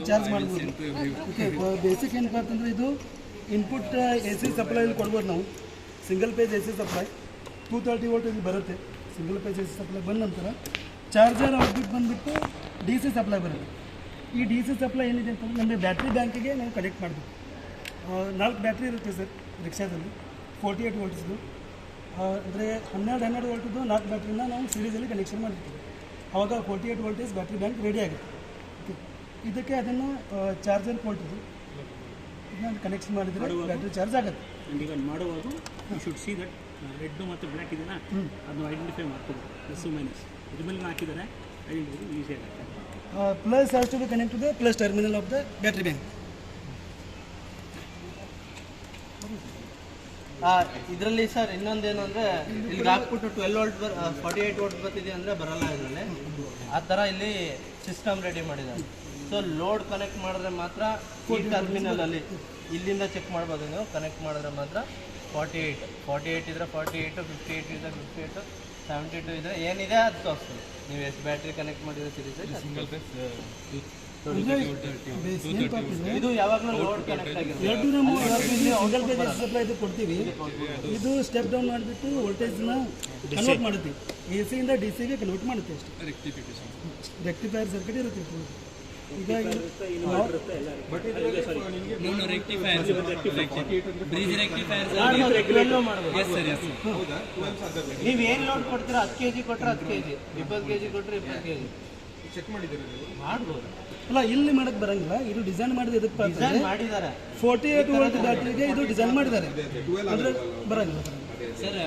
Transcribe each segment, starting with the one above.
Charge ಮಾಡ್ಬೋದು. Okay, basic ಏನಪ್ಪ ಅಂತಂದರೆ ಇದು ಇನ್ಪುಟ್ ಎ ಸಿ ಸಪ್ಲೈಲಿ ಕೊಡ್ಬೋದು ನಾವು. Single phase A C supply 230 voltage ಬರುತ್ತೆ. Single phase A C supply ಬಂದ ನಂತರ ಚಾರ್ಜರ್ ಔಟ್ಪುಟ್ ಬಂದುಬಿಟ್ಟು ಡಿ ಸಿ ಸಪ್ಲೈ ಬರುತ್ತೆ. ಈ ಡಿ ಸಿ ಸಪ್ಲೈ ಏನಿದೆ ಅಂತಂದರೆ ನಮಗೆ ಬ್ಯಾಟ್ರಿ ಬ್ಯಾಂಕಿಗೆ ನಾವು ಕನೆಕ್ಟ್ ಮಾಡಬೇಕು. 4 ಬ್ಯಾಟ್ರಿ ಇರುತ್ತೆ ಸರ್ ರಿಕ್ಷಾದಲ್ಲಿ, 48 ವೋಲ್ಟ್ಸ್ದು. ಅಂದರೆ 12 ವೋಲ್ಟ್ದು 4 ಬ್ಯಾಟ್ರಿನ ನಾವು ಸೀರೀಸಲ್ಲಿ ಕನೆಕ್ಷನ್ ಮಾಡಿರ್ತೀವಿ. ಆವಾಗ 48 ವೋಲ್ಟೇಜ್ ಬ್ಯಾಟ್ರಿ ಬ್ಯಾಂಕ್ ರೆಡಿ ಆಗುತ್ತೆ. ಓಕೆ, ಇದಕ್ಕೆ ಅದನ್ನು ಚಾರ್ಜರ್ ಪೋರ್ಟ್ ಇದು, ಇದನ್ನ ಕನೆಕ್ಷನ್ ಮಾಡಿದರೆ ಬ್ಯಾಟ್ರಿ ಚಾರ್ಜ್ ಆಗುತ್ತೆ. ಈಗ ಮಾಡುವಾಗ you should see that red ಮತ್ತು ಬ್ಲ್ಯಾಕ್ ಇದೆಯಲ್ಲ ಅದನ್ನು ಐಡೆಂಟಿಫೈ ಮಾಡ್ಕೋಬೋದು. ಪ್ಲಸ್ ಮೈನಸ್ ಇದ್ರ ಮೇಲೆ ಹಾಕಿದರೆ ಐಡೆಂಟಿಫೈ ಈಸಿ ಆಗುತ್ತೆ. Plus has to be connect to the plus terminal of the battery bank. ಇದರಲ್ಲಿ ಸರ್ ಇನ್ನೊಂದೇನು ಅಂದರೆ ಇಲ್ಲಿಗೆ ಹಾಕ್ಬಿಟ್ಟು 12 ವೋಲ್ಟ್ 48 ವೋಲ್ಟ್ ಬರ್ತಿದೆ ಅಂದರೆ ಬರಲ್ಲ ಇದರಲ್ಲಿ. ಆ ಥರ ಇಲ್ಲಿ ಸಿಸ್ಟಮ್ ರೆಡಿ ಮಾಡಿದ್ದಾರೆ. ಸೊ ಲೋಡ್ ಕನೆಕ್ಟ್ ಮಾಡಿದ್ರೆ ಮಾತ್ರ ಈ ಟರ್ಮಿನಲಲ್ಲಿ ಇಲ್ಲಿಂದ ಚೆಕ್ ಮಾಡ್ಬೋದು ನೀವು. ಕನೆಕ್ಟ್ ಮಾಡಿದ್ರೆ ಮಾತ್ರ 48 ಇದ್ರೆ 48, 58 ಇದ್ರೆ 58, 72 ಇದ್ರೆ ಏನಿದೆ ಅದು ತೋರಿಸ್ತದೆ. ನೀವು ಎಷ್ಟು ಬ್ಯಾಟ್ರಿ ಕನೆಕ್ಟ್ ಮಾಡಿದ್ರೆ ಸೀರೀಸ್ ಸಿಂಗಲ್ ಪೇಸ್ ಇದು ಯಾವಾಗಲೂ ಲೋಡ್ ಕನೆಕ್ಟ್ ಆಗಿರುತ್ತೆ. ಸಿಂಗಲ್ ಪೇಜ್ ಸಪ್ಲೈ ಇದು ಕೊಡ್ತೀವಿ. ಇದು ಸ್ಟೆಪ್ ಡೌನ್ ಮಾಡಿಬಿಟ್ಟು ವೋಲ್ಟೇಜ್ನ ಕನ್ವರ್ಟ್ ಮಾಡುತ್ತೀವಿ. ಎ ಸಿಯಿಂದ ಡಿ ಸಿಗೆ ಕನ್ವರ್ಟ್ ಮಾಡುತ್ತೆ ಅಷ್ಟೇ. ರೆಕ್ಟಿಫೈರ್ ಸರ್ಕ್ಯೂಟ್ ಇರುತ್ತೆ. ಈಗ ನೀವೇನು ಲೋಡ್ ಕೊಡ್ತೀರಾ 10 kg ಕೊಟ್ಟರೆ 10 kg, 20 kg ಕೊಟ್ಟರೆ 20 kg ಚೆಕ್ ಮಾಡಿದ್ದೀರಾ ಮಾಡ್ಬೋದು. ಅಲ್ಲ, ಇಲ್ಲಿ ಮಾಡಕ್ಕೆ ಬರಂಗಿಲ್ಲ. ಇದು ಡಿಸೈನ್ ಮಾಡಿದ ಇದಕ್ಕೆ ಮಾಡಿದ್ದಾರೆ. 48 ವೋಲ್ಟ್ ಬ್ಯಾಟ್ರಿಗೆ ಇದು ಡಿಸೈನ್ ಮಾಡಿದ್ದಾರೆ. ಅಂದರೆ ಬರಂಗಿಲ್ಲ sir.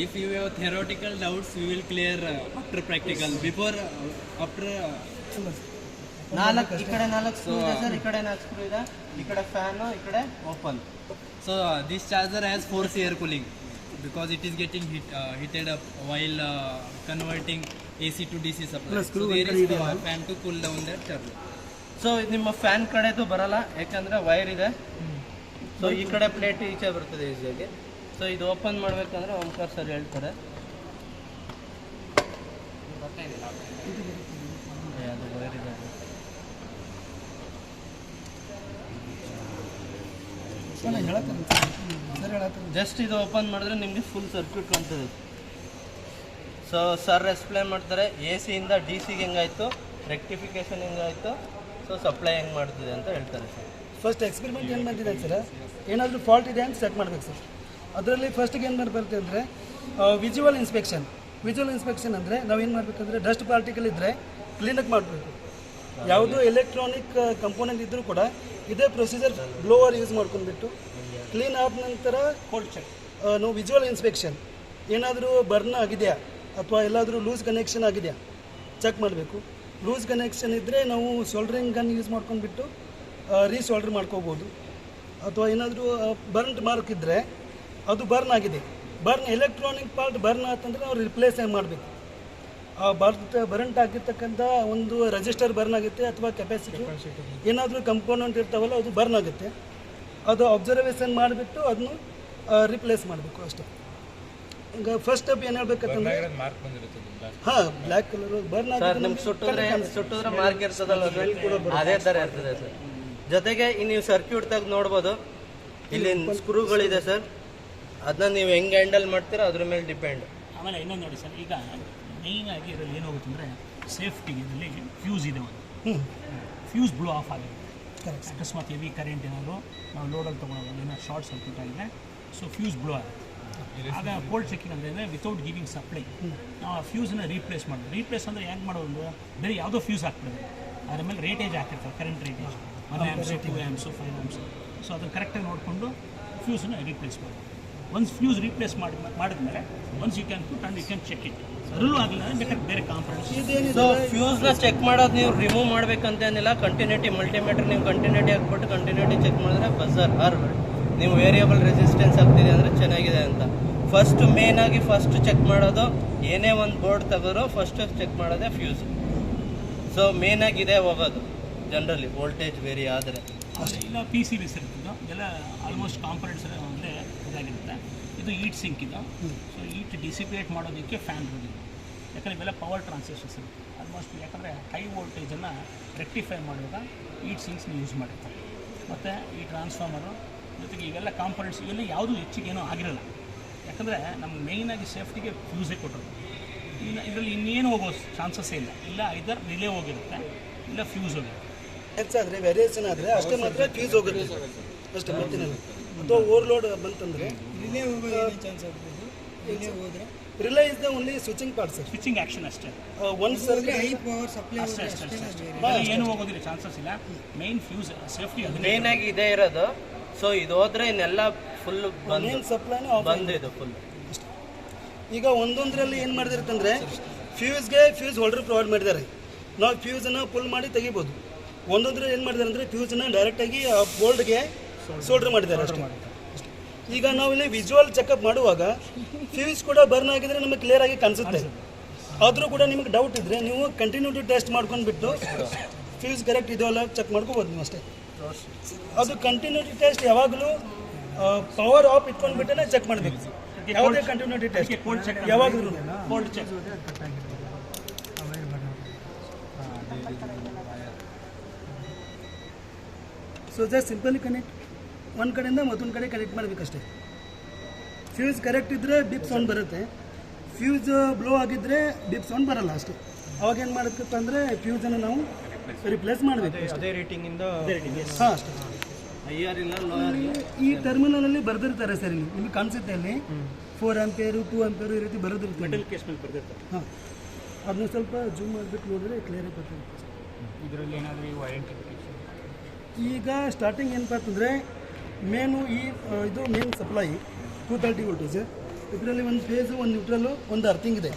If you have theoretical doubts, we will clear after practical. Before, after. 4 ಈ ಕಡೆ 4 ಸ್ಕ್ರೂ ಇದೆ ಸರ್, ಈ ಕಡೆ 4 ಸ್ಕ್ರೂ ಇದೆ, ಈ ಕಡೆ ಫ್ಯಾನು, ಈ ಕಡೆ open. So this charger has force air cooling because it is getting heated up while converting AC to DC supply. So there is a fan to cool down that charger. So ನಿಮ್ಮ fan ಕಡೆದು ಬರಲ್ಲ, ಯಾಕಂದರೆ wire ಇದೆ. So ಈ ಕಡೆ plate ಈಚೆ ಬರ್ತದೆ ಈಸಿಯಾಗಿ. ಸೊ ಇದು ಓಪನ್ ಮಾಡಬೇಕಂದ್ರೆ ಓಂಕಾರ್ ಸರ್ ಹೇಳ್ತಾರೆ. ಅದು ವೈರ್ ಇದೆ. ಜಸ್ಟ್ ಇದು ಓಪನ್ ಮಾಡಿದ್ರೆ ನಿಮಗೆ ಫುಲ್ ಸರ್ಕ್ಯೂಟ್ ಕಾಣ್ತದೆ. ಸೊ ಸರ್ ಎಕ್ಸ್ಪ್ಲೇನ್ ಮಾಡ್ತಾರೆ ಎ ಸಿಯಿಂದ ಡಿ ಸಿಗೆ ಹೆಂಗಾಯಿತು, ರೆಕ್ಟಿಫಿಕೇಶನ್ ಹೆಂಗಾಯಿತು, ಸೊ ಸಪ್ಲೈ ಹೆಂಗೆ ಮಾಡ್ತಿದೆ ಅಂತ ಹೇಳ್ತಾರೆ ಸರ್. ಫಸ್ಟ್ ಎಕ್ಸ್ಪೆರಿಮೆಂಟ್ ಏನು ಮಾಡ್ತಿದೆ ಸರ್, ಏನಾದರೂ ಫಾಲ್ಟ್ ಇದೆ ಅಂತ ಚೆಕ್ ಮಾಡ್ಬೇಕು ಸರ್. ಅದರಲ್ಲಿ ಫಸ್ಟಿಗೆ ಏನು ಮಾಡಬೇಕು ಅಂದರೆ ವಿಜುವಲ್ ಇನ್ಸ್ಪೆಕ್ಷನ್. ವಿಜುವಲ್ ಇನ್ಸ್ಪೆಕ್ಷನ್ ಅಂದರೆ ನಾವೇನು ಮಾಡಬೇಕಂದ್ರೆ ಡಸ್ಟ್ ಪಾರ್ಟಿಕಲ್ ಇದ್ದರೆ ಕ್ಲೀನಾಗಿ ಮಾಡಬೇಕು. ಯಾವುದೋ ಎಲೆಕ್ಟ್ರಾನಿಕ್ ಕಂಪೋನೆಂಟ್ ಇದ್ದರೂ ಕೂಡ ಇದೇ ಪ್ರೊಸೀಜರ್ ಬ್ಲೋವರ್ ಯೂಸ್ ಮಾಡ್ಕೊಂಡ್ಬಿಟ್ಟು ಕ್ಲೀನ್ ಆದ ನಂತರ ಕೋಲ್ಡ್ ಚೆಕ್ ನಾವು ವಿಜುವಲ್ ಇನ್ಸ್ಪೆಕ್ಷನ್ ಏನಾದರೂ ಬರ್ನ್ ಆಗಿದೆಯಾ ಅಥವಾ ಎಲ್ಲಾದರೂ ಲೂಸ್ ಕನೆಕ್ಷನ್ ಆಗಿದೆಯಾ ಚೆಕ್ ಮಾಡಬೇಕು. ಲೂಸ್ ಕನೆಕ್ಷನ್ ಇದ್ದರೆ ನಾವು ಸೋಲ್ಡ್ರಿಂಗ್ ಗನ್ ಯೂಸ್ ಮಾಡ್ಕೊಂಡ್ಬಿಟ್ಟು ರೀಸೋಲ್ಡ್ರ್ ಮಾಡ್ಕೋಬೋದು. ಅಥವಾ ಏನಾದರೂ ಬರ್ನ್ಟ್ ಮಾರ್ಕ್ ಇದ್ದರೆ ಅದು ಬರ್ನ್ ಆಗಿದೆ, ಬರ್ನ್ ಎಲೆಕ್ಟ್ರಾನಿಕ್ ಪಾರ್ಟ್ ಬರ್ನ್ ಆತಂದರೆ ನಾವು ರಿಪ್ಲೇಸ್ ಮಾಡಬೇಕು. ಆ ಬರ್ಂಟ್ ಆಗಿರ್ತಕ್ಕಂಥ ಒಂದು ರೆಜಿಸ್ಟರ್ ಬರ್ನ್ ಆಗುತ್ತೆ ಅಥವಾ ಕೆಪಾಸಿಟಿ ಏನಾದರೂ ಕಂಪೋನೆಂಟ್ ಇರ್ತಾವಲ್ಲ ಅದು ಬರ್ನ್ ಆಗುತ್ತೆ. ಅದು ಅಬ್ಸರ್ವೇಷನ್ ಮಾಡಿಬಿಟ್ಟು ಅದನ್ನು ರಿಪ್ಲೇಸ್ ಮಾಡಬೇಕು ಅಷ್ಟೇ. ಈಗ ಫಸ್ಟ್ ಸ್ಟೆಪ್ ಏನು ಹೇಳ್ಬೇಕಂತಂದ್ರೆ ಹಾಂ ಬ್ಲ್ಯಾಕ್ ಕಲರ್ ಬರ್ನ್ ಆಗಿದೆ. ನಮ್ಗೆ ಸುಟ್ಟಿದ್ರೆ ಮಾರ್ಕ್ ಇರ್ತದಲ್ಲ ಅದೇ ಥರ ಇರ್ತದೆ ಸರ್. ಜೊತೆಗೆ ನೀವು ಸರ್ಕ್ಯೂಟ್ ತೆಗೆದು ನೋಡ್ಬೋದು, ಇಲ್ಲಿ ಸ್ಕ್ರೂಗಳಿದೆ ಸರ್, ಅದನ್ನ ನೀವು ಹೆಂಗೆ ಹ್ಯಾಂಡಲ್ ಮಾಡ್ತೀರೋ ಅದ್ರ ಮೇಲೆ ಡಿಪೆಂಡ್. ಆಮೇಲೆ ಇನ್ನೊಂದು ನೋಡಿ ಸರ್, ಈಗ ಮೇಯ್ನಾಗಿ ಇದರಲ್ಲಿ ಏನಾಗುತ್ತೆ ಅಂದರೆ ಸೇಫ್ಟಿಗೆ ಇದರಲ್ಲಿ ಫ್ಯೂಸ್ ಇದೆ. ಒಂದು ಫ್ಯೂಸ್ ಬ್ಲೋ ಆಫ್ ಆಗಿದೆ. ಅಕಸ್ಮಾತ್ ಹೆವಿ ಕರೆಂಟ್ ಏನಾದರೂ ನಾವು ಲೋಡಲ್ಲಿ ತೊಗೊಳೋದು ಏನಾದ್ರು ಶಾರ್ಟ್ ಸರ್ಕ್ಯೂಟ್ ಆಗಿದೆ, ಸೊ ಫ್ಯೂಸ್ ಬ್ಲೋ ಆಗುತ್ತೆ. ಆಗ ಕೋಲ್ಡ್ ಚೆಕಿಂಗ್ ಅಂದರೆ ವಿತೌಟ್ ಗಿವಿಂಗ್ ಸಪ್ಲೈ ನಾವು ಆ ಫ್ಯೂಸನ್ನ ರೀಪ್ಲೇಸ್ ಮಾಡೋದು. ರೀಪ್ಲೇಸ್ ಅಂದರೆ ಹೆಂಗೆ ಮಾಡೋದು, ಬೇರೆ ಯಾವುದೋ ಫ್ಯೂಸ್ ಹಾಕ್ಬಿಡೋದು, ಅದ್ರ ಮೇಲೆ ರೇಟೇಜ್ ಹಾಕಿರ್ತಾರೆ, ಕರೆಂಟ್ ರೇಟೇಜ್ 1 ಆ್ಯಮ್ಸು 2 ಆ್ಯಮ್ಸು 5 ಆ್ಯಮ್ಸು. ಸೊ ಅದನ್ನು ಕರೆಕ್ಟಾಗಿ ನೋಡಿಕೊಂಡು ಫ್ಯೂಸನ್ನು ರೀಪ್ಲೇಸ್ ಮಾಡೋದು. ಒನ್ಸ್ ಫ್ಯೂಸ್ ರೀಪ್ಲೇಸ್ ಮಾಡಿದ್ಮೇಲೆ once you can put and you can check it. ಅದರಲ್ಲೂ ಆಗಿಲ್ಲ ಬೇಕಾದ್ರೆ ಬೇರೆ ಕಾಂಪೊನೆಂಟ್ಸ್. ಸೊ ಫ್ಯೂಸ್ನ ಚೆಕ್ ಮಾಡೋದು ನೀವು ರಿಮೂವ್ ಮಾಡಬೇಕಂತೇನಿಲ್ಲ. ಕಂಟಿನ್ಯೂಟಿ ಮಲ್ಟಿಮೀಟರ್ ನೀವು ಕಂಟಿನ್ಯೂಟಿ ಹಾಕ್ಬಿಟ್ಟು ಕಂಟಿನ್ಯೂಟಿ ಚೆಕ್ ಮಾಡಿದ್ರೆ ಬಜರ್ ಆರ್ ನೀವು ವೇರಿಯಬಲ್ ರೆಸಿಸ್ಟೆನ್ಸ್ ಆಗ್ತಿದೆ ಅಂದರೆ ಚೆನ್ನಾಗಿದೆ ಅಂತ. ಫಸ್ಟ್ ಮೇಯ್ನಾಗಿ ಫಸ್ಟ್ ಚೆಕ್ ಮಾಡೋದು, ಏನೇ ಒಂದು ಬೋರ್ಡ್ ತೆಗೆದ್ರು ಫಸ್ಟ್ ಚೆಕ್ ಮಾಡೋದೇ ಫ್ಯೂಸ್. ಸೊ ಮೇಯ್ನಾಗಿದೆ ಹೋಗೋದು ಜನರಲಿ ವೋಲ್ಟೇಜ್ ವೇರಿ ಆದರೆ. ಇಲ್ಲ ಪಿ ಸಿ ಬಿಸ್ ಇರ್ತಿದ್ದು ಎಲ್ಲ ಆಲ್ಮೋಸ್ಟ್ ಕಾಂಪೊನೆಂಟ್ಸ್ ಅಂದರೆ ಇದಾಗಿರುತ್ತೆ. ಇದು ಈಟ್ ಸಿಂಕ್ ಇದು. ಸೊ ಈಟ್ ಡಿಸಿಪೇಟ್ ಮಾಡೋದಕ್ಕೆ ಫ್ಯಾನ್ ಇರೋದಿಲ್ಲ, ಯಾಕಂದರೆ ಇವೆಲ್ಲ ಪವರ್ ಟ್ರಾನ್ಸಿಸ್ಟರ್ಸ್ ಇರುತ್ತೆ. ಆಲ್ಮೋಸ್ಟ್ ಯಾಕಂದರೆ ಹೈ ವೋಲ್ಟೇಜನ್ನು ರೆಕ್ಟಿಫೈ ಮಾಡುವಾಗ ಹೀಟ್ ಸಿಂಕ್ಸ್ನ ಯೂಸ್ ಮಾಡಿರ್ತಾರೆ. ಮತ್ತು ಈ ಟ್ರಾನ್ಸ್ಫಾರ್ಮರು ಜೊತೆಗೆ ಇವೆಲ್ಲ ಕಾಂಪೊನೆಂಟ್ಸ್ ಇವೆಲ್ಲ ಯಾವುದೂ ಹೆಚ್ಚಿಗೆ ಏನೂ ಆಗಿರಲ್ಲ. ಯಾಕಂದರೆ ನಮ್ಗೆ ಮೇಯ್ನಾಗಿ ಸೇಫ್ಟಿಗೆ ಫ್ಯೂಸೇ ಕೊಟ್ಟಿರೋದು. ಇನ್ನು ಇದರಲ್ಲಿ ಇನ್ನೇನು ಹೋಗೋ ಚಾನ್ಸಸ್ಸೇ ಇಲ್ಲ. ಇಲ್ಲ ಐದರ್ ರಿಲೇ ಹೋಗಿರುತ್ತೆ, ಇಲ್ಲ ಫ್ಯೂಸ್ ಹೋಗಿರುತ್ತೆ. ಹೆಚ್ಚಾದರೆ ವೇರಿಯೇಷನ್ ಆದರೆ ಅಷ್ಟೇ ಮಾತ್ರ ಫ್ಯೂಸ್ ಹೋಗುತ್ತೆ ಅಷ್ಟೇ, ಮತ್ತೇನಿಲ್ಲ. ಅಥವಾ ಓವರ್ಲೋಡ್ ಬಂತಂದರೆ relay is the only switching part sir, switching action ಅಷ್ಟೇ. ಒನ್ ಸರ್ಗೆ ಅಷ್ಟೇ ಏನು ಹೋಗೋದಿಲ್ಲ, ಚಾನ್ಸಸ್ ಇಲ್ಲ. ಮೇನ್ ಫ್ಯೂಸ್ ಸೇಫ್ಟಿ ಅದು ಮೇನ್ ಆಗಿ ಇದೇ ಇರೋದು. ಸೊ ಇದು ಹೋದ್ರೆ ಇನ್ನೆಲ್ಲ ಫುಲ್ ಮೇನ್ ಸಪ್ಲೈನೇ ಆಫ್ ಬಂದು ಇದು ಫುಲ್. ಈಗ ಒಂದೊಂದರಲ್ಲಿ ಏನು ಮಾಡಿದಿರ್ತಂದರೆ ಫ್ಯೂಸ್ಗೆ ಫ್ಯೂಸ್ ಹೋಲ್ಡರ್ ಪ್ರೊವೈಡ್ ಮಾಡಿದ್ದಾರೆ. ನಾವು ಫ್ಯೂಸನ್ನು ಫುಲ್ ಮಾಡಿ ತೆಗಿಬೋದು. ಒಂದೊಂದರಲ್ಲಿ ಏನು ಮಾಡಿದ್ದಾರೆ ಅಂದರೆ ಫ್ಯೂಸನ್ನು ಡೈರೆಕ್ಟಾಗಿ ಬೋಲ್ಡ್ಗೆ ಸೋಲ್ಡ್ರ್ ಮಾಡಿದ್ದಾರೆ ಅಷ್ಟೇ. ಈಗ ನಾವು ಇಲ್ಲಿ ವಿಜುವಲ್ ಚೆಕಪ್ ಮಾಡುವಾಗ ಫ್ಯೂಸ್ ಕೂಡ ಬರ್ನ್ ಆಗಿದ್ರೆ ನಮಗೆ ಕ್ಲಿಯರ್ ಆಗಿ ಕಾಣಿಸುತ್ತೆ. ಆದರೂ ಕೂಡ ನಿಮಗೆ ಡೌಟ್ ಇದ್ದರೆ ನೀವು ಕಂಟಿನ್ಯೂಟಿ ಟೆಸ್ಟ್ ಮಾಡ್ಕೊಂಡ್ಬಿಟ್ಟು ಫ್ಯೂಸ್ ಕರೆಕ್ಟ್ ಇದೆಯೋ ಅಲ್ಲ ಚೆಕ್ ಮಾಡ್ಕೋಬೋದು ನೀವು ಅಷ್ಟೇ. ಅದು ಕಂಟಿನ್ಯೂಟಿ ಟೆಸ್ಟ್ ಯಾವಾಗಲೂ ಪವರ್ ಆಫ್ ಇಟ್ಕೊಂಡ್ಬಿಟ್ಟೇ ಚೆಕ್ ಮಾಡಬೇಕು. ಯಾವುದೇ ಕಂಟಿನ್ಯೂಟಿ ಟೆಸ್ಟ್ ಕೋಲ್ಡ್ ಚೆಕ್ ಯಾವಾಗಲೂ cold check. So just simply connect, ಒಂದು ಕಡೆಯಿಂದ ಮತ್ತೊಂದು ಕಡೆ ಕನೆಕ್ಟ್ ಮಾಡಬೇಕಷ್ಟೇ. ಫ್ಯೂಸ್ ಕರೆಕ್ಟ್ ಇದ್ದರೆ ಬಿಪ್ ಸೌಂಡ್ ಬರುತ್ತೆ, ಫ್ಯೂಸ್ ಬ್ಲೋ ಆಗಿದ್ದರೆ ಬಿಪ್ ಸೌಂಡ್ ಬರಲ್ಲ ಅಷ್ಟೇ. ಅವಾಗ ಏನು ಮಾಡಬೇಕಪ್ಪ ಅಂದರೆ ಫ್ಯೂಸನ್ನು ನಾವು ರಿಪ್ಲೇಸ್ ಮಾಡಬೇಕು ಅದೇ ರೇಟಿಂಗಿಂದ ಹಾಂ ಅಷ್ಟೇ. ಹೈಯರ್ ಇಲ್ಲ ಲೋಯರ್ ಇಲ್ಲ. ಈ ಟರ್ಮಿನಲಲ್ಲಿ ಬರೆದಿರ್ತಾರೆ ಸರ್, ಇಲ್ಲಿ ನಿಮಗೆ ಕಾಣಿಸುತ್ತೆ ಅಲ್ಲಿ 4 ಆಂಪಿಯರು 2 ಆಂಪಿಯರು ಈ ರೀತಿ ಬರೋದಿರುತ್ತೆ. ಮೆಟಲ್ ಕೇಸ್ ಮೇಲೆ ಬರ್ದಿರ್ತಾರೆ. ಹಾಂ, ಅದನ್ನ ಸ್ವಲ್ಪ ಜೂಮ್ ಮಾಡಿಬಿಟ್ಟು ನೋಡಿದ್ರೆ ಕ್ಲಿಯರಾಗಿ ಗೊತ್ತಾಗುತ್ತೆ. ಇದರಲ್ಲಿ ಏನಾದರೂ ವಾರಂಟಿ ಈಗ ಸ್ಟಾರ್ಟಿಂಗ್ ಏನಪ್ಪ ಅಂತಂದರೆ ಮೇನು ಇದು ಮೇನ್ ಸಪ್ಲೈ 230 ವೋಲ್ಟೇಜ್. ಇದರಲ್ಲಿ ಒಂದು ಫೇಸು, ಒಂದು ನ್ಯೂಟ್ರಲ್ಲು, ಒಂದು ಅರ್ಥಿಂಗ್ ಇದೆ.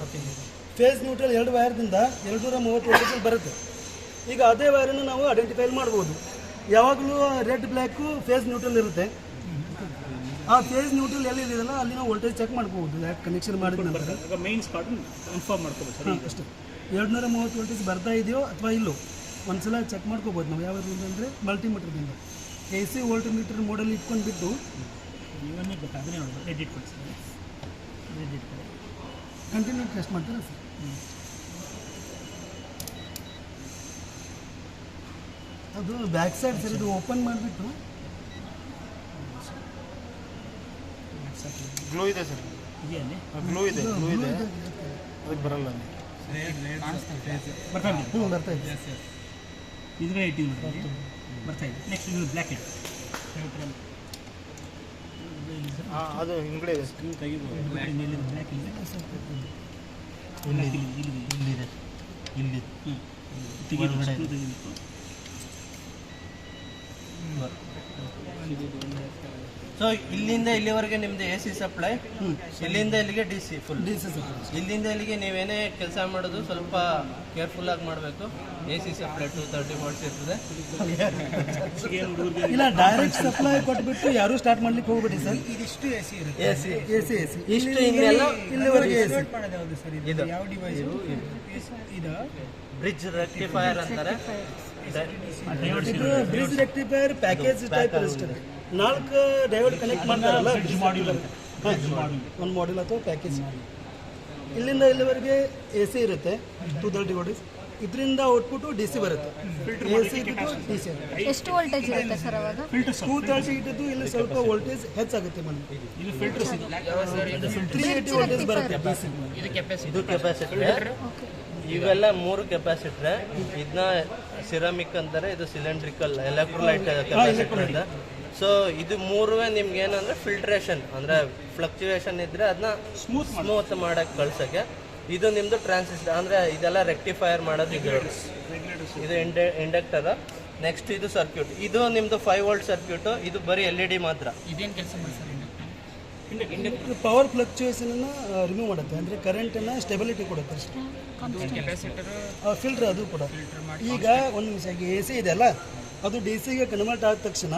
ಫೇಸ್ ನ್ಯೂಟ್ರಲ್ 2 ವೈರ್ದಿಂದ 230 ವೋಲ್ಟೇಜ್ ಬರುತ್ತೆ. ಈಗ ಅದೇ ವೈರನ್ನು ನಾವು ಐಡೆಂಟಿಫೈ ಮಾಡ್ಬೋದು. ಯಾವಾಗಲೂ ರೆಡ್ ಬ್ಲ್ಯಾಕು ಫೇಸ್ ನ್ಯೂಟ್ರಲ್ ಇರುತ್ತೆ. ಆ ಫೇಸ್ ನ್ಯೂಟ್ರಲ್ ಎಲ್ಲಿದೆಯಲ್ಲ ಅಲ್ಲಿ ನಾವು ವೋಲ್ಟೇಜ್ ಚೆಕ್ ಮಾಡ್ಕೋಬೋದು. ಯಾಕೆ ಕನೆಕ್ಷನ್ ಮಾಡಿದ ನಂತರ ಈಗ ಮೈನ್ ಸ್ಪಾಟ್ ಇನ್ಫಾರ್ಮ್ ಮಾಡ್ಕೋಬೋದು ಸರ್. ಅಷ್ಟೇ 230 ವೋಲ್ಟೇಜ್ ಬರ್ತಾ ಇದೆಯೋ ಅಥವಾ ಇಲ್ಲೋ ಒಂದ್ಸಲ ಚೆಕ್ ಮಾಡ್ಕೋಬೋದು ನಾವು. ಯಾವ್ದು ಅಂದರೆ ಮಲ್ಟಿಮೀಟರ್ದಿಂದ AC ವೋಲ್ಟ್ಮೀಟರ್ ಮೋಡಲ್ಲಿ ಇಟ್ಕೊಂಡ್ಬಿಟ್ಟು ಇವನ್ನೇ ಬೇಕಾದರೆ ನೋಡಿ ಎಡಿಟ್ ಕೊಡ್ತೀನಿ. ಎಡಿಟ್ ಕೊಡಿ, ಕಂಟಿನ್ಯೂ ಟೆಸ್ಟ್ ಮಾಡ್ತಾರೆ ಸರ್. ಅದು ಬ್ಯಾಕ್ ಸೈಡ್ ಸರ್, ಇದು ಓಪನ್ ಮಾಡಿಬಿಟ್ಟು ಗ್ಲೋ ಇದೆ ಸರ್, ಇದೆಯಲ್ಲಿ ಗ್ಲೋ ಇದೆ ಅದಕ್ಕೆ ಬರಲ್ಲ. ಬರ್ತಾ ಇದೆ. ಇದ್ರೆ ಇಟ್ಟಿವಿ ನೋಡಿ ಬರ್ತಾ ಇದೆ. ನೆಕ್ಸ್ಟ್ ಇದು ಬ್ಲ್ಯಾಕ್ ಇದೆ ನ್ಯೂಟ್ರಲ್, ಅದು ಹಿಂಗಡೆ ಇದೆ ಸ್ಕ್ರೀನ್ ತೆಗಿಬೋದು. ಬ್ಲ್ಯಾಕ್ ಇದೆ, ಇಲ್ಲಿದೆ ಇಲ್ಲಿ ತೆಗಿಬೇಕು. ಸೊ ಇಲ್ಲಿಂದ ಇಲ್ಲಿವರೆಗೆ ನಿಮ್ದು AC ಸಪ್ಲೈ, ಇಲ್ಲಿಂದ ಇಲ್ಲಿಗೆ DC ಫುಲ್. DC sir. ಇಲ್ಲಿಂದ ಇಲ್ಲಿಗೆ ನೀವೇನೇ ಕೆಲಸ ಮಾಡೋದು ಸ್ವಲ್ಪ ಕೇರ್ಫುಲ್ ಆಗಿ ಮಾಡಬೇಕು. AC ಸಪ್ಲೈ 230 ವಾಟ್ಸ್ ಇರ್ತದೆ. ಇಲ್ಲ, ಡೈರೆಕ್ಟ್ ಸಪ್ಲೈ ಕೊಟ್ಬಿಟ್ಟು ಯಾರೂ ಸ್ಟಾರ್ಟ್ ಮಾಡ್ಲಿಕ್ಕೆ ಹೋಗ್ಬಿಡಿ ಸರ್. ಇದಿಷ್ಟು AC ಇರುತ್ತೆ. AC ಇಷ್ಟು ಹಿಂಗೆಲ್ಲ ಇಲ್ಲಿವರೆಗೆ AC. ಇದು ಇದು ಬ್ರಿಡ್ಜ್ ರೆಕ್ಟಿಫೈಯರ್ ಅಂತಾರೆ. ಇದು ಬ್ರಿಡ್ಜ್ ರೆಕ್ಟಿಫೈಯರ್ ಪ್ಯಾಕೇಜ್ ಟೈಪ್ ಇರುತ್ತೆ. 4 ಡೈವರ್ಟ್ ಕನೆಕ್ಟ್ ಮಾಡ್ತಾರಲ್ಲ ಮಾಡ್ಯೂಲ್ ಅಂತ. ಒಂದು ಮಾಡೆಲ್ ಅಥವಾ ಪ್ಯಾಕೇಜ್. ಇಲ್ಲಿಂದ ಇಲ್ಲಿವರೆಗೆ AC ಇರುತ್ತೆ 230 ವೋಲ್ಟೇಜ್. ಇದರಿಂದ ಔಟ್ಪುಟ್ DC ಬರುತ್ತೆ. AC ಇದ್ದು DC ಎಷ್ಟು ವೋಲ್ಟೇಜ್ ಇರುತ್ತೆ ಸರ್ ಅವಾಗ? 230 ಇದ್ದು ಇಲ್ಲಿ ಸ್ವಲ್ಪ ವೋಲ್ಟೇಜ್ ಹೆಚ್ಚಾಗುತ್ತೆ ಮೇಡಮ್. ಇದು ಫಿಲ್ಟರ್ಸ್ ಇದೆ. 380 ವೋಲ್ಟೇಜ್ ಬರುತ್ತೆ DC. ಇದು ಕೆಪಾಸಿಟರ್. ಇವೆಲ್ಲ 3 ಕೆಪಾಸಿಟರ್. ಇದನ್ನ ಸಿರಾಮಿಕ್ ಅಂತಾರೆ, ಇದು ಸಿಲಿಂಡ್ರಿಕಲ್ ಎಲೆಕ್ಟ್ರೋಲೈಟ್ ಕೆಪಾಸಿಟರ್ ಇದೆ. ಸೊ ಇದು 3 ನಿಮ್ಗೆ ಏನಂದ್ರೆ ಫಿಲ್ಟ್ರೇಷನ್ ಅಂದ್ರೆ ಫ್ಲಕ್ಚುಯೇಷನ್ ಇದ್ರೆ ಅದನ್ನ ಸ್ಮೂತ್ ಮಾಡಕ್ಕೆ ಕಳ್ಸಕ್ಕೆ. ಇದು ನಿಮ್ದು ಟ್ರಾನ್ಸಿಸ್ಟರ್ ಅಂದ್ರೆ ಇದೆಲ್ಲ ರೆಕ್ಟಿಫೈಯರ್ ಮಾಡೋದು. ಇದು ಇಂಡಕ್ಟರ್. ನೆಕ್ಸ್ಟ್ ಇದು ಸರ್ಕ್ಯೂಟ್. ಇದು ನಿಮ್ದು 5 ವೋಲ್ಟ್ ಸರ್ಕ್ಯೂಟ್. ಇದು ಬರೀ LED ಮಾತ್ರ. ಇದೇನು ಕೆಲಸ ಮಾಡ್ತಾರೆ? ಪವರ್ ಫ್ಲಕ್ಚುಯೇಷನನ್ನು ರಿಮೂವ್ ಮಾಡುತ್ತೆ, ಅಂದರೆ ಕರೆಂಟನ್ನು ಸ್ಟೆಬಿಲಿಟಿ ಕೊಡುತ್ತೆ ಅಷ್ಟೇ. ಫಿಲ್ಟರ್ ಅದು ಕೂಡ. ಈಗ ಒಂದು ನಿಮಿಷ, ಈಗ AC ಇದೆಯಲ್ಲ ಅದು DCಗೆ ಕನ್ವರ್ಟ್ ಆದ ತಕ್ಷಣ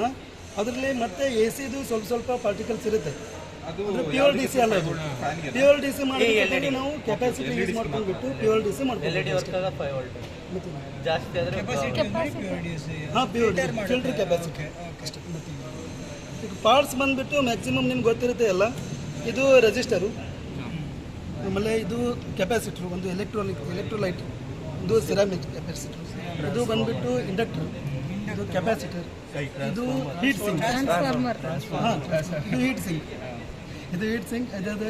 ಅದರಲ್ಲಿ ಮತ್ತೆ ACದು ಸ್ವಲ್ಪ ಪಾರ್ಟಿಕಲ್ಸ್ ಇರುತ್ತೆ. ಪ್ಯೂರ್ DC ಅಲ್ಲ, ಅದು ಪ್ಯೂರ್ DC ಮಾಡಿ ನಾವು ಕೆಪಾಸಿಟಿ ಯೂಸ್ ಮಾಡ್ಕೊಂಡ್ಬಿಟ್ಟು ಪ್ಯೂರ್ DC ಮಾಡ್ತೀವಿ. LED ವರ್ಕ್ ಆಗ 5 ವೋಲ್ಟ್ ಜಾಸ್ತಿ ಆದರೆ ಹಾಂ ಪ್ಯೂರ್ ಫಿಲ್ಟರ್ ಕೆಪಾಸಿಟಿ. ಈಗ ಪಾರ್ಟ್ಸ್ ಬಂದುಬಿಟ್ಟು ಮ್ಯಾಕ್ಸಿಮಮ್ ನಿಮ್ಗೆ ಗೊತ್ತಿರುತ್ತೆ ಎಲ್ಲ. ಇದು ರೆಸಿಸ್ಟರು, ಆಮೇಲೆ ಇದು ಕೆಪಾಸಿಟ್ರು, ಒಂದು ಎಲೆಕ್ಟ್ರೋಲೈಟ್ ಇದು ಸಿರಾಮಿಕ್ ಕೆಪಾಸಿಟರ್, ಇದು ಬಂದ್ಬಿಟ್ಟು ಇಂಡಕ್ಟರ್, ಇದು ಕೆಪಾಸಿಟರ್, ಇದು ಹೀಟ್ ಸಿಂಕ್, ಟ್ರಾನ್ಸ್ಫಾರ್ಮರ್. ಇದು ಹೀಟ್ ಸಿಂಕ್, ಇದು ಹೀಟ್ ಸಿಂಕ್. ಅದಾದ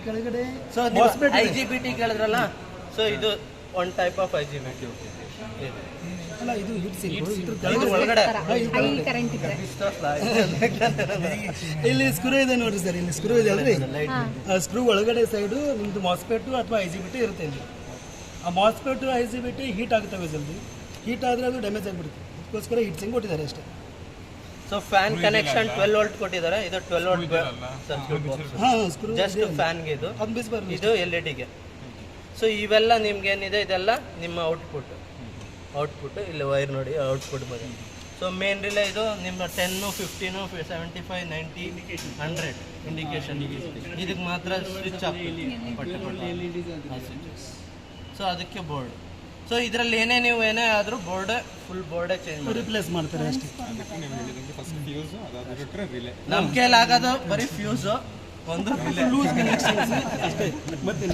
ಕೆಳಗಡೆ ಸೊ MOSFET ಇದೆ. IGBT ಕೇಳಿದ್ರಲ್ಲ, ಸೊ ಇದು ಒನ್ ಟೈಪ್ ಆಫ್ IGBT. ಅಲ್ಲ ಇದು ಹೀಟ್ ಸಿಂಕ್, ಇದ್ರ ಇದು ಕೆಳಗಡೆ ಒಳಗಡೆ ಹೈ ಕರೆಂಟ್ ಇದೆ. ಇಲ್ಲಿ ಸ್ಕ್ರೂ ಇದೆ ನೋಡ್ರಿ ಸರ್, ಇಲ್ಲಿ ಸ್ಕ್ರೂ ಇದೆ ಅಲ್ರಿ, ಹಾ. ಆ ಸ್ಕ್ರೂ ಒಳಗಡೆ ಸೈಡು ನಿಮ್ದು ಮಾಸ್ಪೆಟ್ ಅಥವಾ IGBT ಇರುತ್ತೆ ಇಲ್ಲಿ. ಆ ಮಾಸ್ಪೆಟ್ IGBT ಹೀಟ್ ಆಗ್ತವೆ ಜಲ್ದಿ, ಹೀಟ್ ಆದರೆ ಅದು ಡ್ಯಾಮೇಜ್ ಆಗಿಬಿಡುತ್ತೆ, ಅದಕ್ಕೋಸ್ಕರ ಹೀಟ್ ಸಿಂಗ್ ಕೊಟ್ಟಿದ್ದಾರೆ ಅಷ್ಟೇ. ಸೊ ಫ್ಯಾನ್ ಕನೆಕ್ಷನ್ 12 ವೋಲ್ಟ್ ಕೊಟ್ಟಿದ್ದಾರೆ. ಇದು 12 ವೋಲ್ಟ್ ಸರ್ಕ್ಯೂಟ್ ಬಾಕ್ಸ್, ಹಾಂ ಸ್ಕ್ರೂ ಜಸ್ಟ್ ಫ್ಯಾನ್ಗೆ ಇದು, ಅದು ಬಿಸ್ಬಾರ್ದು. ಇದು LED-ಗೆ. ಸೊ ಇವೆಲ್ಲ ನಿಮ್ಗೆ ಏನಿದೆ ಇದೆಲ್ಲ ನಿಮ್ಮ ಔಟ್ಪುಟ್ ಇಲ್ಲಿ ವೈರ್ ನೋಡಿ ಔಟ್ಪುಟ್ ಬರುತ್ತೆ. ಸೊ ಮೇನ್ ರಿಲೇ ಇದು ನಿಮ್ಮ 10, 15, 75, 90, 100 ಇಂಡಿಕೇಶನ್. ಇದಕ್ಕೆ ಮಾತ್ರ ಸ್ವಿಚ್ ಆಗ್ತದೆ. ಸೊ ಅದಕ್ಕೆ ಬೋರ್ಡ್. ಸೊ ಇದರಲ್ಲಿ ಏನೇ ಆದರೂ ಫುಲ್ ಬೋರ್ಡೇ ಚೇಂಜ್ ಮಾಡಿ ರಿಪ್ಲೇಸ್ ಮಾಡ್ತಾರೆ ಅಷ್ಟೇ. ನಮ್ಮ ಕೈಲಾಗೋದು ಬರೀ ಫ್ಯೂಸು ಒಂದು ಲೂಸ್ ಕನೆಕ್ಷನ್ಸ್ ಅಷ್ಟೇ, ಮತ್ತೆ